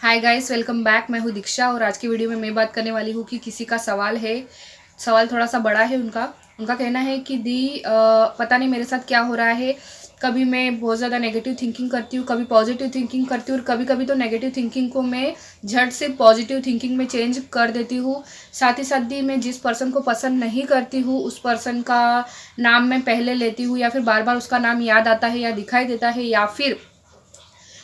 Hi guys, welcome back. मैं हूँ दीक्षा और आज की वीडियो में मैं बात करने वाली हूँ कि किसी का सवाल है। सवाल थोड़ा सा बड़ा है। उनका कहना है कि दी पता नहीं मेरे साथ क्या हो रहा है। कभी मैं बहुत ज़्यादा नेगेटिव थिंकिंग करती हूँ, कभी पॉजिटिव थिंकिंग करती हूँ और कभी कभी तो नेगेटिव थिंकिंग को मैं झट से पॉजिटिव थिंकिंग में चेंज कर देती हूँ। साथ ही साथ दी मैं जिस पर्सन को पसंद नहीं करती हूँ उस पर्सन का नाम मैं पहले लेती हूँ या फिर बार बार उसका नाम याद आता है या दिखाई देता है, या फिर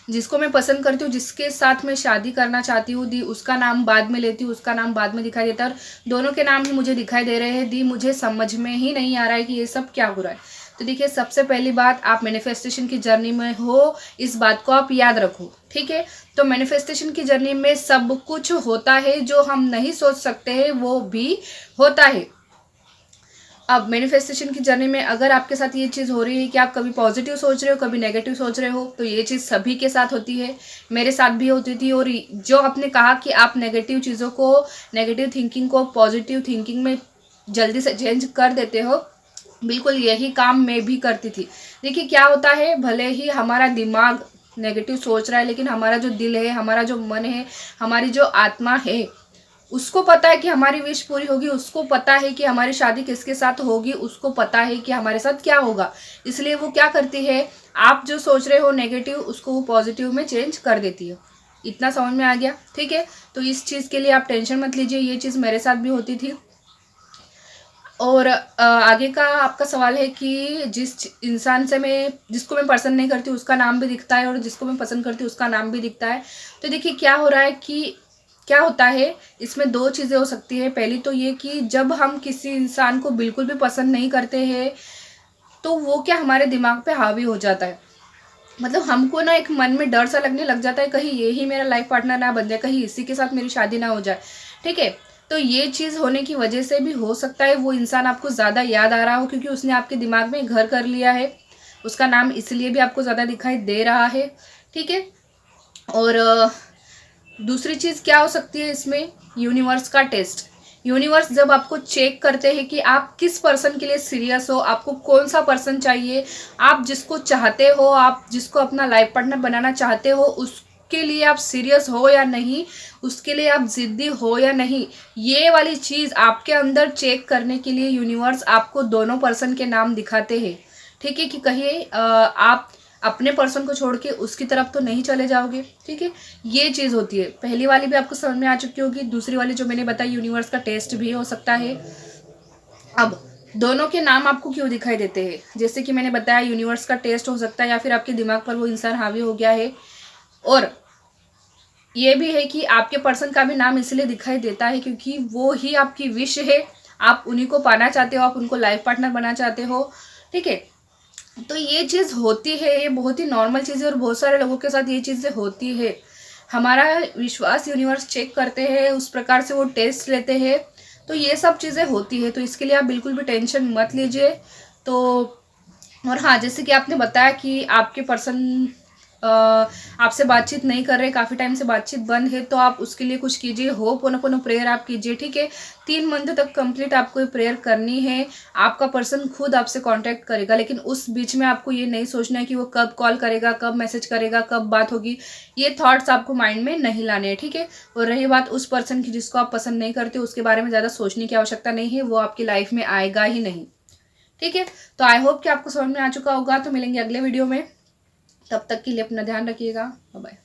जिसको मैं पसंद करती हूँ, जिसके साथ मैं शादी करना चाहती हूँ दी, उसका नाम बाद में लेती हूँ, उसका नाम बाद में दिखाई देता है और दोनों के नाम ही मुझे दिखाई दे रहे हैं दी। मुझे समझ में ही नहीं आ रहा है कि ये सब क्या हो रहा है। तो देखिए, सबसे पहली बात, आप मैनिफेस्टेशन की जर्नी में हो, इस बात को आप याद रखो, ठीक है। तो मैनिफेस्टेशन की जर्नी में सब कुछ होता है, जो हम नहीं सोच सकते हैं वो भी होता है। अब मैनिफेस्टेशन की जर्नी में अगर आपके साथ ये चीज़ हो रही है कि आप कभी पॉजिटिव सोच रहे हो, कभी नेगेटिव सोच रहे हो, तो ये चीज़ सभी के साथ होती है। मेरे साथ भी होती थी। और जो आपने कहा कि आप नेगेटिव चीज़ों को, नेगेटिव थिंकिंग को पॉजिटिव थिंकिंग में जल्दी से चेंज कर देते हो, बिल्कुल यही काम मैं भी करती थी। देखिए क्या होता है, भले ही हमारा दिमाग नेगेटिव सोच रहा है, लेकिन हमारा जो दिल है, हमारा जो मन है, हमारी जो आत्मा है, उसको पता है कि हमारी विश पूरी होगी, उसको पता है कि हमारी शादी किसके साथ होगी, उसको पता है कि हमारे साथ क्या होगा। इसलिए वो क्या करती है, आप जो सोच रहे हो नेगेटिव, उसको वो पॉजिटिव में चेंज कर देती है। इतना समझ में आ गया, ठीक है। तो इस चीज़ के लिए आप टेंशन मत लीजिए, ये चीज़ मेरे साथ भी होती थी। और आगे का आपका सवाल है कि इंसान से जिसको मैं पसंद नहीं करती उसका नाम भी दिखता है और जिसको मैं पसंद करती उसका नाम भी दिखता है। तो देखिए क्या हो रहा है कि क्या होता है, इसमें दो चीज़ें हो सकती है। पहली तो ये कि जब हम किसी इंसान को बिल्कुल भी पसंद नहीं करते हैं तो वो क्या हमारे दिमाग पे हावी हो जाता है। मतलब हमको ना एक मन में डर सा लगने लग जाता है, कहीं ये ही मेरा लाइफ पार्टनर ना बन जाए, कहीं इसी के साथ मेरी शादी ना हो जाए, ठीक है। तो ये चीज़ होने की वजह से भी हो सकता है वो इंसान आपको ज़्यादा याद आ रहा हो, क्योंकि उसने आपके दिमाग में घर कर लिया है। उसका नाम इसलिए भी आपको ज़्यादा दिखाई दे रहा है, ठीक है। और दूसरी चीज़ क्या हो सकती है इसमें, यूनिवर्स का टेस्ट। यूनिवर्स जब आपको चेक करते हैं कि आप किस पर्सन के लिए सीरियस हो, आपको कौन सा पर्सन चाहिए, आप जिसको चाहते हो, आप जिसको अपना लाइफ पार्टनर बनाना चाहते हो, उसके लिए आप सीरियस हो या नहीं, उसके लिए आप जिद्दी हो या नहीं, ये वाली चीज़ आपके अंदर चेक करने के लिए यूनिवर्स आपको दोनों पर्सन के नाम दिखाते हैं, ठीक है। कि कहीं आप अपने पर्सन को छोड़ के उसकी तरफ तो नहीं चले जाओगे, ठीक है। ये चीज़ होती है। पहली वाली भी आपको समझ में आ चुकी होगी, दूसरी वाली जो मैंने बताई यूनिवर्स का टेस्ट भी हो सकता है। अब दोनों के नाम आपको क्यों दिखाई देते हैं, जैसे कि मैंने बताया, यूनिवर्स का टेस्ट हो सकता है या फिर आपके दिमाग पर वो इंसान हावी हो गया है। और ये भी है कि आपके पर्सन का भी नाम इसलिए दिखाई देता है क्योंकि वो ही आपकी विश है, आप उन्हीं को पाना चाहते हो, आप उनको लाइफ पार्टनर बना चाहते हो, ठीक है। तो ये चीज़ होती है, ये बहुत ही नॉर्मल चीज़ है और बहुत सारे लोगों के साथ ये चीज़ें होती है। हमारा विश्वास यूनिवर्स चेक करते हैं, उस प्रकार से वो टेस्ट लेते हैं। तो ये सब चीज़ें होती है, तो इसके लिए आप बिल्कुल भी टेंशन मत लीजिए। तो और हाँ, जैसे कि आपने बताया कि आपके पर्सन आपसे बातचीत नहीं कर रहे, काफ़ी टाइम से बातचीत बंद है, तो आप उसके लिए कुछ कीजिए, होपोनोपोनो प्रेयर आप कीजिए, ठीक है। 3 मंथ तक कंप्लीट आपको ये प्रेयर करनी है। आपका पर्सन खुद आपसे कांटेक्ट करेगा, लेकिन उस बीच में आपको ये नहीं सोचना है कि वो कब कॉल करेगा, कब मैसेज करेगा, कब बात होगी। ये थॉट्स आपको माइंड में नहीं लाने हैं, ठीक है। और रही बात उस पर्सन की जिसको आप पसंद नहीं करते, उसके बारे में ज़्यादा सोचने की आवश्यकता नहीं है, वो आपकी लाइफ में आएगा ही नहीं, ठीक है। तो आई होप कि आपको समझ में आ चुका होगा। तो मिलेंगे अगले वीडियो में, तब तक के लिए अपना ध्यान रखिएगा। Bye bye.